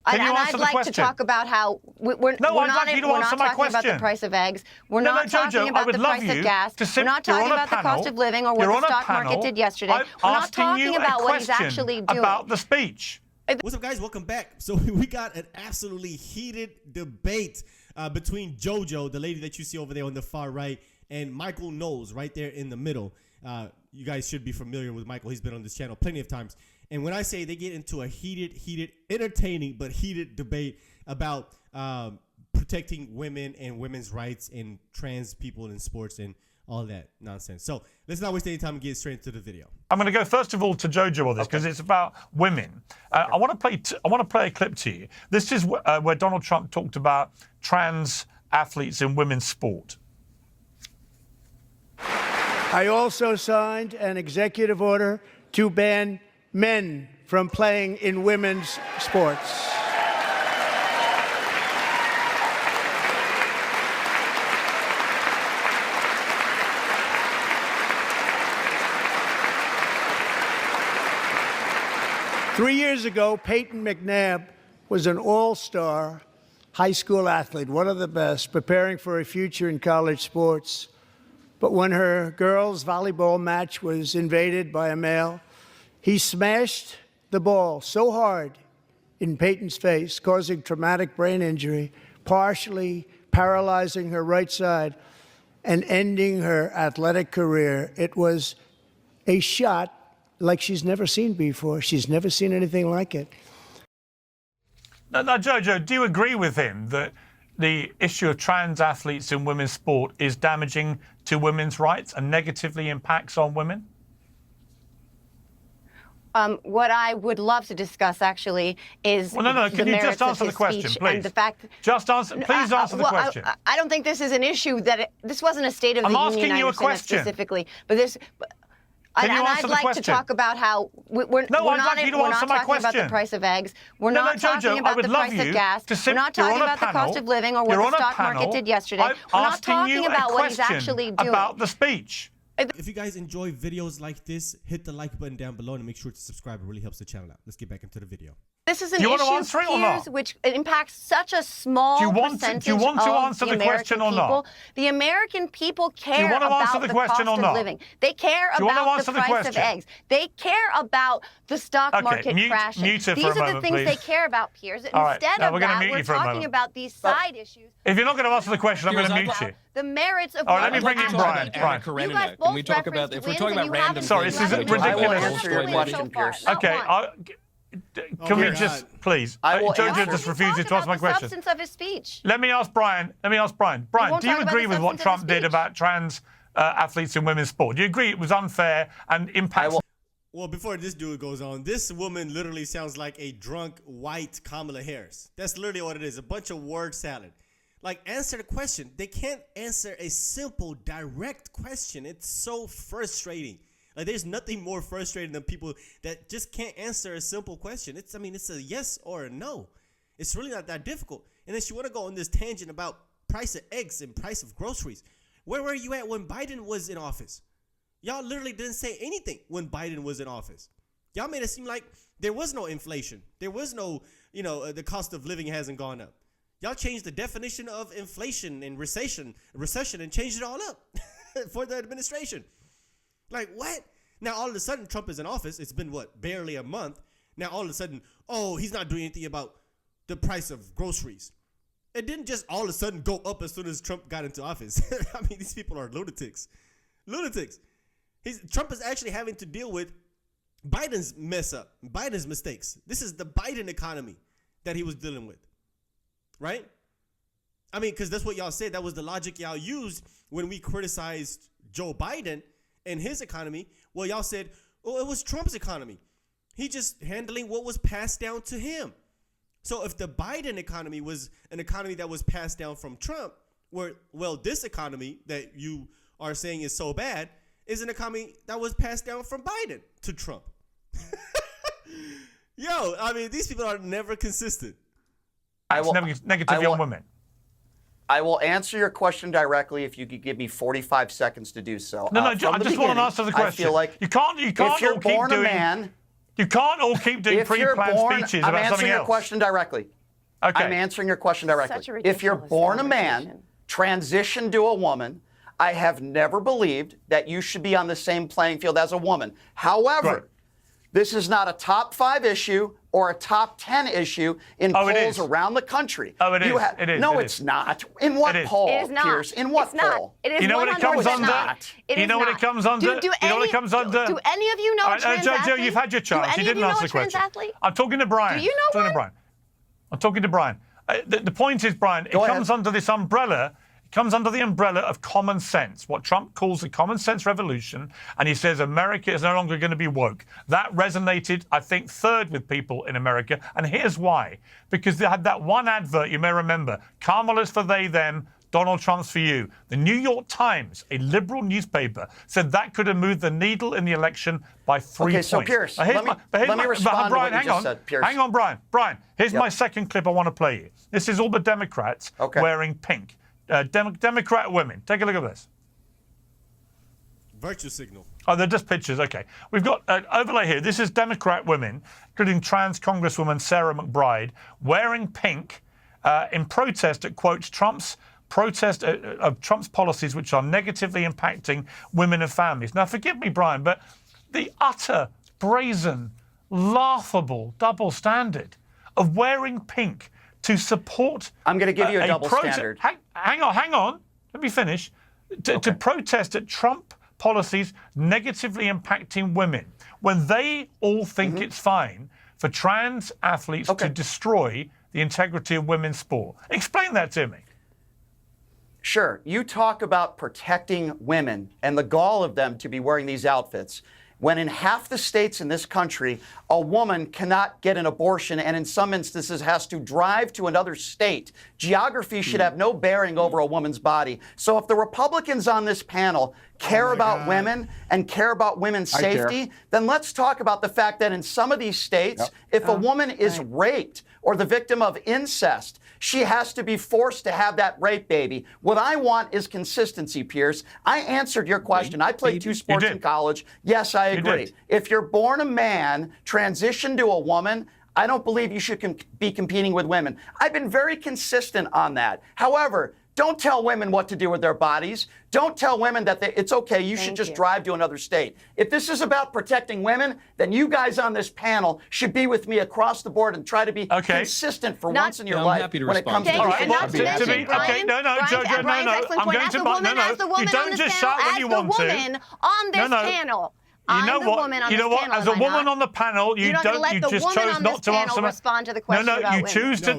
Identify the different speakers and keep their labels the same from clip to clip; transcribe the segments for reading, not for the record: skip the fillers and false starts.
Speaker 1: And I'd like to talk about how we're not talking about the price of eggs. We're not talking about the price of gas. We're not talking about the cost of living or what the stock market did yesterday. We're not talking about what he's actually doing.
Speaker 2: About the speech.
Speaker 3: What's up, guys? Welcome back. So we got an absolutely heated debate between JoJo, the lady that you see over there on the far right, and Michael Knowles right there in the middle. You guys should be familiar with Michael. He's been on this channel plenty of times. And when I say they get into a heated, entertaining, but heated debate about protecting women and women's rights and trans people in sports and all that nonsense. So let's not waste any time and get straight into the video.
Speaker 2: I'm going to go first of all to JoJo on this because it's about women. I want to play a clip to you. This is where Donald Trump talked about trans athletes in women's sport.
Speaker 4: I also signed an executive order to ban men from playing in women's sports. Three years ago, Peyton McNabb was an all-star high school athlete, one of the best, preparing for a future in college sports. But when her girls' volleyball match was invaded by a male, he smashed the ball so hard in Peyton's face, causing traumatic brain injury, partially paralyzing her right side and ending her athletic career. It was a shot like she's never seen before. She's never seen anything like it.
Speaker 2: Now, JoJo, do you agree with him that the issue of trans athletes in women's sport is damaging to women's rights and negatively impacts on women?
Speaker 1: What I would love to discuss, actually, is
Speaker 2: Can you just answer the question, please?
Speaker 1: The fact
Speaker 2: just answer. Please answer the question.
Speaker 1: I don't think this is an issue this wasn't a State of the Union.
Speaker 2: I'm asking you a question
Speaker 1: specifically, but this. I'd like to talk about how we're not talking about the price of eggs. We're not talking about the price of gas. We're not talking about the cost of living or what the stock market did yesterday. We're not talking about what he's actually doing.
Speaker 2: About the speech.
Speaker 3: If you guys enjoy videos like this, hit the like button down below and make sure to subscribe. It really helps the channel out. Let's get back into the video.
Speaker 1: This is an issue, Piers, which impacts such a small percentage
Speaker 2: do you want to answer
Speaker 1: the
Speaker 2: question or
Speaker 1: not? The American people care about the cost of living. They care about the price of eggs. They care about the stock market crashing. These are the things they care about, Piers. Instead of that, we're talking about these side issues.
Speaker 2: If you're not going to answer the question, I'm going to mute you.
Speaker 1: The merits of
Speaker 2: let me bring in Brian.
Speaker 1: You guys both
Speaker 5: we talk about if we're talking about random.
Speaker 2: Sorry, this is ridiculous.
Speaker 5: I will answer your question, Piers.
Speaker 2: Okay. Can we just, please? JoJo just refuses to answer my question.
Speaker 1: The substance of his speech.
Speaker 2: Let me ask Brian. Brian, do you agree with what Trump did about trans athletes in women's sport? Do you agree it was unfair and impacts?
Speaker 3: Well, before this dude goes on, this woman literally sounds like a drunk white Kamala Harris. That's literally what it is. A bunch of word salad. Like, answer the question. They can't answer a simple, direct question. It's so frustrating. Like, there's nothing more frustrating than people that just can't answer a simple question. It's a yes or a no. It's really not that difficult. And then she want to go on this tangent about price of eggs and price of groceries. Where were you at when Biden was in office? Y'all literally didn't say anything when Biden was in office. Y'all made it seem like there was no inflation. There was no, the cost of living hasn't gone up. Y'all changed the definition of inflation and recession and changed it all up for the administration. Like, what? Now, all of a sudden, Trump is in office. It's been, barely a month. Now, all of a sudden, he's not doing anything about the price of groceries. It didn't just all of a sudden go up as soon as Trump got into office. I mean, these people are lunatics. Lunatics. Trump is actually having to deal with Biden's mess up, Biden's mistakes. This is the Biden economy that he was dealing with. Right? I mean, because that's what y'all said. That was the logic y'all used when we criticized Joe Biden and his economy. Well, y'all said, it was Trump's economy. He just handling what was passed down to him. So if the Biden economy was an economy that was passed down from Trump, this economy that you are saying is so bad is an economy that was passed down from Biden to Trump. Yo, I mean, these people are never consistent.
Speaker 2: Negatively on women.
Speaker 5: I will answer your question directly if you could give me 45 seconds to do so.
Speaker 2: I just want to answer the question.
Speaker 5: I feel like
Speaker 2: you can't
Speaker 5: if you're
Speaker 2: all
Speaker 5: born
Speaker 2: keep doing.
Speaker 5: a man,
Speaker 2: You can't all keep doing pre-planned speeches about something else.
Speaker 5: I'm answering your question directly.
Speaker 2: Okay.
Speaker 5: I'm answering your question directly.
Speaker 1: Such a
Speaker 5: If you're
Speaker 1: ridiculous
Speaker 5: born a man,
Speaker 1: conversation.
Speaker 5: transition to a woman, I have never believed that you should be on the same playing field as a woman. However,
Speaker 2: Right.
Speaker 5: this is not a top 5 issue or a top 10 issue in polls around the country.
Speaker 2: Oh, it is. It is.
Speaker 5: No,
Speaker 2: it
Speaker 5: it's
Speaker 2: is.
Speaker 5: not. In what poll,
Speaker 1: It is not.
Speaker 5: Piers? In what
Speaker 1: It's not.
Speaker 5: poll?
Speaker 1: It is
Speaker 2: You know what it comes
Speaker 1: 100%
Speaker 2: under?
Speaker 1: not. It
Speaker 2: You
Speaker 1: is
Speaker 2: know what it
Speaker 1: not.
Speaker 2: comes under?
Speaker 1: Do
Speaker 2: You know what it comes under?
Speaker 1: Do any of you know a trans
Speaker 2: Joe,
Speaker 1: athlete?
Speaker 2: you've had your chance.
Speaker 1: Do
Speaker 2: You
Speaker 1: any of
Speaker 2: didn't
Speaker 1: you know
Speaker 2: answer
Speaker 1: a
Speaker 2: the
Speaker 1: trans
Speaker 2: question.
Speaker 1: athlete?
Speaker 2: I'm talking to Brian.
Speaker 1: Do you know
Speaker 2: I'm talking
Speaker 1: one?
Speaker 2: to Brian. I'm talking to Brian. The point is, Brian, it comes under this umbrella. It comes under the umbrella of common sense, what Trump calls the common sense revolution, and he says America is no longer going to be woke. That resonated, I think, third with people in America, and here's why. Because they had that one advert, you may remember, Kamala's for they, them, Donald Trump's for you. The New York Times, a liberal newspaper, said that could have moved the needle in the election by 3 points.
Speaker 5: Okay, so Piers,
Speaker 2: let
Speaker 5: me respond to what you just said, Piers.
Speaker 2: Hang on, Brian. Brian, here's my second clip I want to play you. This is all the Democrats wearing pink. Democrat women. Take a look at this.
Speaker 3: Virtue signal.
Speaker 2: Oh, they're just pictures. Okay. We've got an overlay here. This is Democrat women, including trans Congresswoman Sarah McBride, wearing pink in protest at, quote, Trump's policies which are negatively impacting women and families. Now, forgive me, Brian, but the utter, brazen, laughable double standard of wearing pink to support...
Speaker 5: I'm going to give you a double standard.
Speaker 2: Hang on. Let me finish. To protest at Trump policies negatively impacting women, when they all think it's fine for trans athletes to destroy the integrity of women's sport. Explain that to me.
Speaker 5: Sure. You talk about protecting women and the gall of them to be wearing these outfits, when in half the states in this country, a woman cannot get an abortion and in some instances has to drive to another state. Geography should have no bearing over a woman's body. So if the Republicans on this panel care about women and care about women's safety, then let's talk about the fact that in some of these states, if a woman is raped or the victim of incest, she has to be forced to have that rape baby. What I want is consistency, Piers. I answered your question. I played 2 sports in college. Yes, I agree. If you're born a man, transition to a woman, I don't believe you should be competing with women. I've been very consistent on that. However, don't tell women what to do with their bodies. Don't tell women that it's okay, you should just drive to another state. If this is about protecting women, then you guys on this panel should be with me across the board and try to be consistent for once in your life when it comes to
Speaker 1: and not to mention, Brian,
Speaker 2: Jojo, no. I'm going to you don't just shout when you want to.
Speaker 1: On this panel.
Speaker 2: You know what? As a woman on the panel, you just chose not to answer my
Speaker 1: respond to the question.
Speaker 2: No,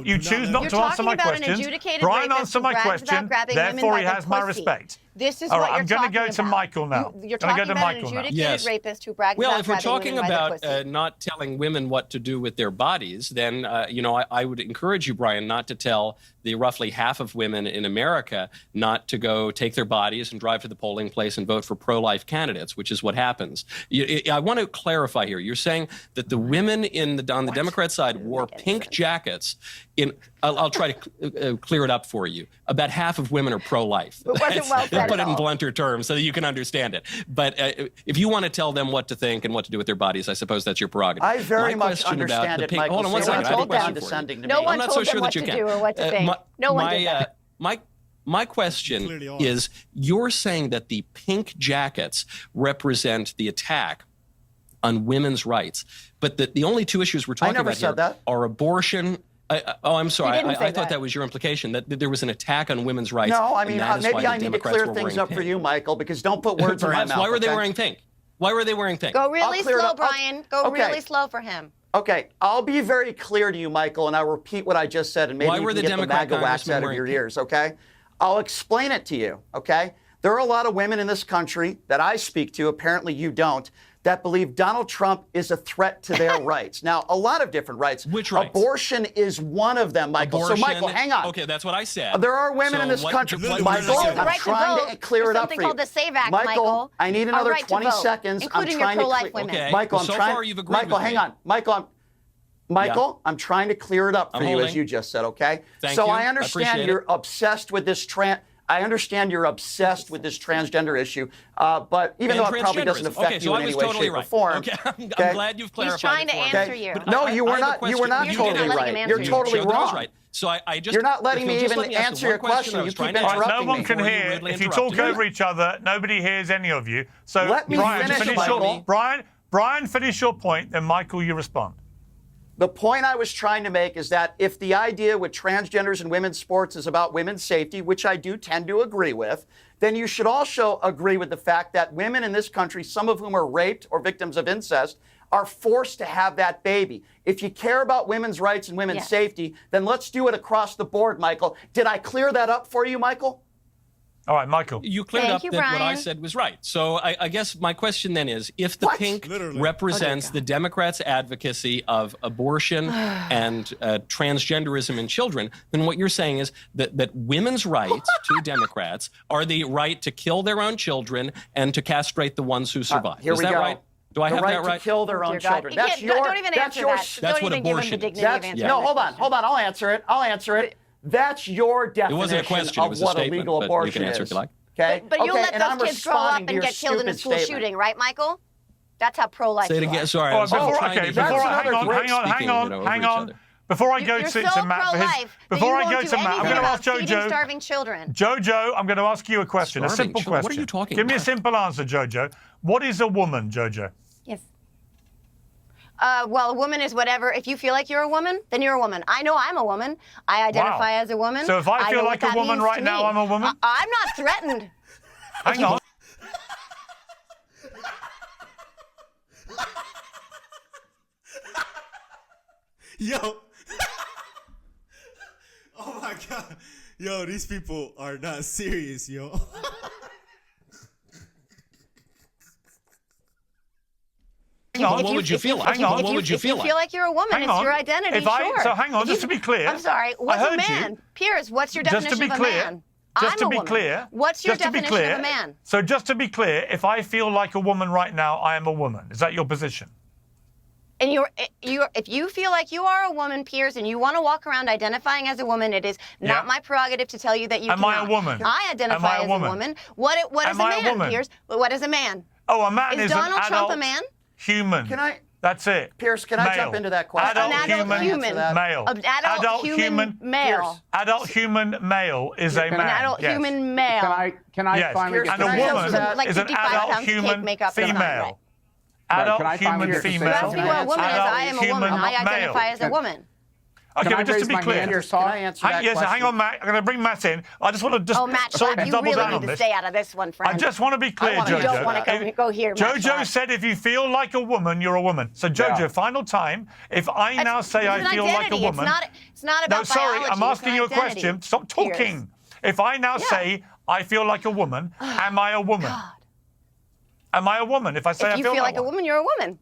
Speaker 2: you choose not to answer my questions. Brian answered my question, therefore he has my respect.
Speaker 1: This is
Speaker 2: all right,
Speaker 1: what you're
Speaker 2: I'm going to go to Michael now.
Speaker 1: You're talking about an adjudicated rapist who brags about grabbing women by the pussy.
Speaker 6: Well, if we're talking about not telling women what to do with their bodies, then I would encourage you, Brian, not to tell the roughly half of women in America not to go take their bodies and drive to the polling place and vote for pro-life candidates, which is what happens. I want to clarify here. You're saying that the women on the Democrat side wore pink jackets. I'll try to clear it up for you. About half of women are pro-life.
Speaker 1: It wasn't well said.
Speaker 6: Put it in blunter terms so that you can understand it. But if you want to tell them what to think and what to do with their bodies, I suppose that's your prerogative.
Speaker 5: I very much understand it, Michael.
Speaker 6: Hold on one second. I have a question for you.
Speaker 1: No one told them what to do or what to think. No one did that.
Speaker 6: My question is, you're saying that the pink jackets represent the attack on women's rights, but the only 2 issues we're talking about here are abortion. I'm sorry. I thought that was your implication, that there was an attack on women's rights.
Speaker 5: No, I mean, maybe I need to clear things up for you, Michael, because don't put words in my mouth.
Speaker 6: Why were they wearing pink? Why were they wearing pink?
Speaker 1: Go really slow, Brian. Go really slow for him.
Speaker 5: Okay, I'll be very clear to you, Michael, and I'll repeat what I just said, and maybe you can get the MAGA wax out of your ears, okay? I'll explain it to you, okay? There are a lot of women in this country that I speak to, apparently you don't, that believe Donald Trump is a threat to their rights. Now, a lot of different rights.
Speaker 6: Which rights?
Speaker 5: Abortion is one of them, Michael. So, Michael, hang on.
Speaker 6: Okay, that's what I said.
Speaker 5: There are women in this country. Michael, I'm trying to clear it up for you.
Speaker 1: Something called the SAVE Act, Michael.
Speaker 5: I need another 20 seconds.
Speaker 1: Including your pro-life women.
Speaker 6: Okay.
Speaker 5: Michael,
Speaker 6: so far you've agreed
Speaker 5: Michael,
Speaker 6: with
Speaker 5: hang
Speaker 6: me.
Speaker 5: on. Michael, I'm trying to clear it up for you, as you just said, okay?
Speaker 6: Thank
Speaker 5: so
Speaker 6: you.
Speaker 5: I understand you're obsessed with this transgender issue, but even though it probably doesn't affect you in any way, shape, or form.
Speaker 6: Okay, I'm glad you've clarified.
Speaker 1: He's trying to answer you.
Speaker 5: No, you were not totally right. You're totally wrong.
Speaker 6: So I just...
Speaker 5: You're not letting me even answer your question. You keep interrupting me.
Speaker 2: No one can hear. If you talk over each other, nobody hears any of you. So,
Speaker 5: let me finish,
Speaker 2: Brian, finish your point, then Michael, you respond.
Speaker 5: The point I was trying to make is that if the idea with transgenders and women's sports is about women's safety, which I do tend to agree with, then you should also agree with the fact that women in this country, some of whom are raped or victims of incest, are forced to have that baby. If you care about women's rights and women's safety, then let's do it across the board, Michael. Did I clear that up for you, Michael?
Speaker 2: All right, Michael.
Speaker 6: You cleared up that what I said was right. So I guess my question then is, if the pink represents the Democrats' advocacy of abortion and transgenderism in children, then what you're saying is that women's rights to Democrats are the right to kill their own children and to castrate the ones who survive.
Speaker 5: Here
Speaker 6: is
Speaker 5: we
Speaker 6: that
Speaker 5: go.
Speaker 6: right? Do I have that right?
Speaker 5: To kill their own children. That's your.
Speaker 1: Don't even answer that.
Speaker 6: That's what abortion is.
Speaker 5: No, hold on. I'll answer it. That's your definition
Speaker 6: it wasn't a question,
Speaker 5: of what a legal abortion
Speaker 6: you can answer
Speaker 5: is.
Speaker 6: If you like.
Speaker 5: Okay.
Speaker 1: But you'll let those kids grow up and get killed in a school shooting, right, Michael? That's how pro-life.
Speaker 6: Say it again. Sorry.
Speaker 2: Hang on. Before I go to Matt, before I go to Matt, I'm going to ask Jojo.
Speaker 1: Starving children.
Speaker 2: Jojo, I'm going to ask you a question, a simple question.
Speaker 6: What are you talking about?
Speaker 2: Give me a simple answer, Jojo. What is a woman, Jojo?
Speaker 1: Yes. Well, a woman is whatever. If you feel like you're a woman, then you're a woman. I know I'm a woman. I identify as a woman.
Speaker 2: So if I feel like a woman right now, I'm a woman?
Speaker 1: I'm not threatened.
Speaker 2: Hang on.
Speaker 3: Yo. Oh my God. Yo, these people are not serious, yo.
Speaker 6: What would you feel like? What would you feel like?
Speaker 1: If you feel like you're a woman, it's your identity, sure.
Speaker 2: So hang on, just to be clear.
Speaker 1: I'm sorry, what's a man? Piers, what's your definition of a man?
Speaker 2: Just to be clear.
Speaker 1: What's your definition of a man?
Speaker 2: So just to be clear, if I feel like a woman right now, I am a woman. Is that your position?
Speaker 1: And if you feel like you are a woman, Piers, and you want to walk around identifying as a woman, it is not my prerogative to tell you that you cannot.
Speaker 2: Am I a woman?
Speaker 1: I identify as a woman. What is a man, Piers? What is a man?
Speaker 2: Oh, a man is
Speaker 1: Donald Trump a man?
Speaker 2: Human.
Speaker 5: Can I?
Speaker 2: That's it.
Speaker 5: Piers, can I jump into that question?
Speaker 2: Adult human male.
Speaker 1: Adult human male.
Speaker 2: Adult human male is a man.
Speaker 1: An adult human male.
Speaker 7: Can I finally
Speaker 2: get
Speaker 7: to
Speaker 2: and a woman is an adult human female. Adult human female.
Speaker 1: You ask me what a woman is. I am a woman. I identify as a woman.
Speaker 2: Okay, but just to be clear, hang on, Matt. I'm going to bring Matt in. I just want to double down on this.
Speaker 1: Stay out of this one, friend.
Speaker 2: I just want to be clear, Jojo.
Speaker 1: You don't want to go here, Matt.
Speaker 2: Jojo said if you feel like a woman, you're a woman. So, Jojo, final time. If I now say I feel like a woman.
Speaker 1: It's not about biology.
Speaker 2: No, sorry, I'm asking you a question. Stop talking. If I now say I feel like a woman, am I a woman? Am I a woman if I say I feel like one?
Speaker 1: If you feel like a woman, you're a woman.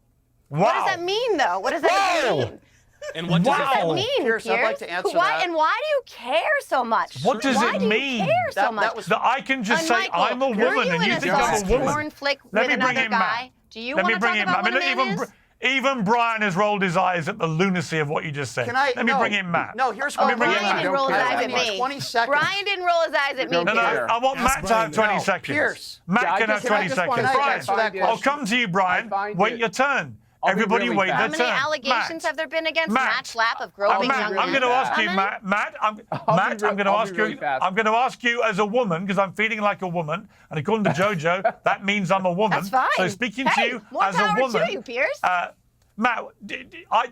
Speaker 2: Wow.
Speaker 1: What does that mean, though? What does that mean?
Speaker 6: And what does
Speaker 1: that mean, Piers?
Speaker 5: I'd like to answer that.
Speaker 1: And why do you care so much?
Speaker 2: What does it mean?
Speaker 1: Why do you care so much?
Speaker 2: That I can just say I'm a woman and you think I'm a woman.
Speaker 1: Let me bring in Matt. Do you want to talk about what a man is?
Speaker 2: Even Brian has rolled his eyes at the lunacy of what you just said. Let me bring in Matt.
Speaker 5: No, here's what
Speaker 1: Brian didn't roll his eyes at me.
Speaker 5: 20 seconds.
Speaker 1: Brian didn't roll his eyes at me.
Speaker 2: No, I want Matt to have 20 seconds.
Speaker 5: Piers.
Speaker 2: Matt can have 20 seconds. Brian, I'll come to you, Brian. Wait your turn. Everybody wait their turn.
Speaker 1: How many allegations have there been against Matt Schlapp of groping young men?
Speaker 2: I'm going to ask you, Matt. I'm going to ask you as a woman because I'm feeling like a woman, and according to Jojo, that means I'm a woman.
Speaker 1: That's fine.
Speaker 2: So speaking to you as a woman,
Speaker 1: more power to you, Piers.
Speaker 2: Matt,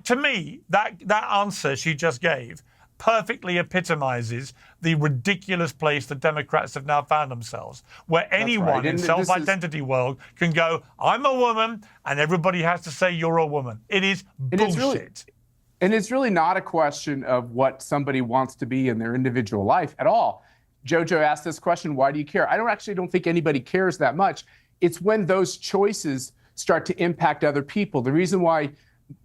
Speaker 2: to me, that answer she just gave perfectly epitomizes the ridiculous place the Democrats have now found themselves, where anyone in self-identity world can go, I'm a woman, and everybody has to say you're a woman. It is bullshit.
Speaker 7: And it's really not a question of what somebody wants to be in their individual life at all. Jojo asked this question, why do you care? I don't think anybody cares that much. It's when those choices start to impact other people. The reason why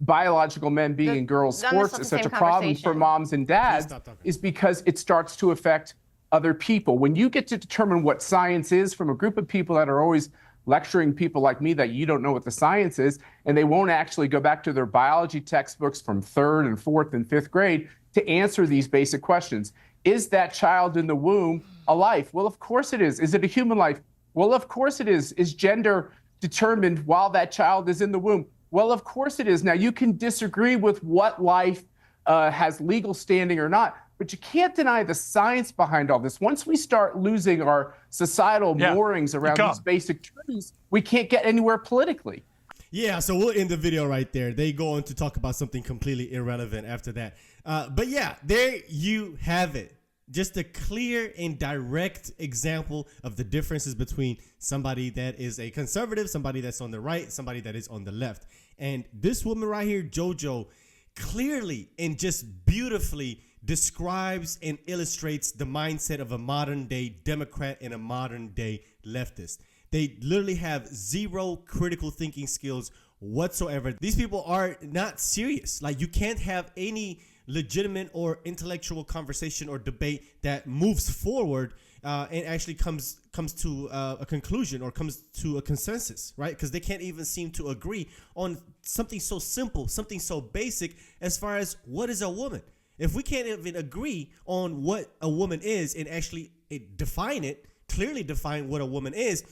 Speaker 7: biological men being in girls' sports is such a problem for moms and dads is because it starts to affect other people. When you get to determine what science is from a group of people that are always lecturing people like me that you don't know what the science is, and they won't actually go back to their biology textbooks from 3rd and 4th and 5th grade to answer these basic questions. Is that child in the womb a life? Well, of course it is. Is it a human life? Well, of course it is. Is gender determined while that child is in the womb? Well, of course it is. Now, you can disagree with what life has legal standing or not, but you can't deny the science behind all this. Once we start losing our societal moorings around these basic truths, we can't get anywhere politically.
Speaker 3: Yeah, so we'll end the video right there. They go on to talk about something completely irrelevant after that. But yeah, there you have it. Just a clear and direct example of the differences between somebody that is a conservative, somebody that's on the right, somebody that is on the left. And this woman right here, JoJo, clearly and just beautifully describes and illustrates the mindset of a modern day Democrat and a modern day leftist. They literally have zero critical thinking skills whatsoever. These people are not serious. Like, you can't have any legitimate or intellectual conversation or debate that moves forward and actually comes to a conclusion or comes to a consensus, right? Because they can't even seem to agree on something so simple, something so basic as far as what is a woman. If we can't even agree on what a woman is and actually define it, clearly define what a woman is,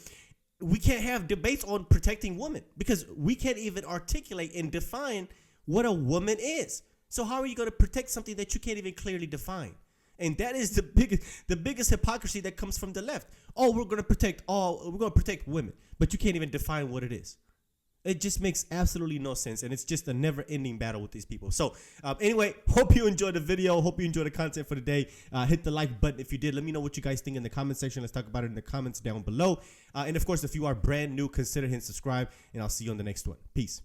Speaker 3: we can't have debates on protecting women because we can't even articulate and define what a woman is. So how are you going to protect something that you can't even clearly define? And that is the biggest hypocrisy that comes from the left. Oh, we're going to protect women, but you can't even define what it is. It just makes absolutely no sense, and it's just a never-ending battle with these people. So anyway, hope you enjoyed the video. Hope you enjoyed the content for today. Hit the like button if you did. Let me know what you guys think in the comment section. Let's talk about it in the comments down below. And of course, if you are brand new, consider hitting subscribe, and I'll see you on the next one. Peace.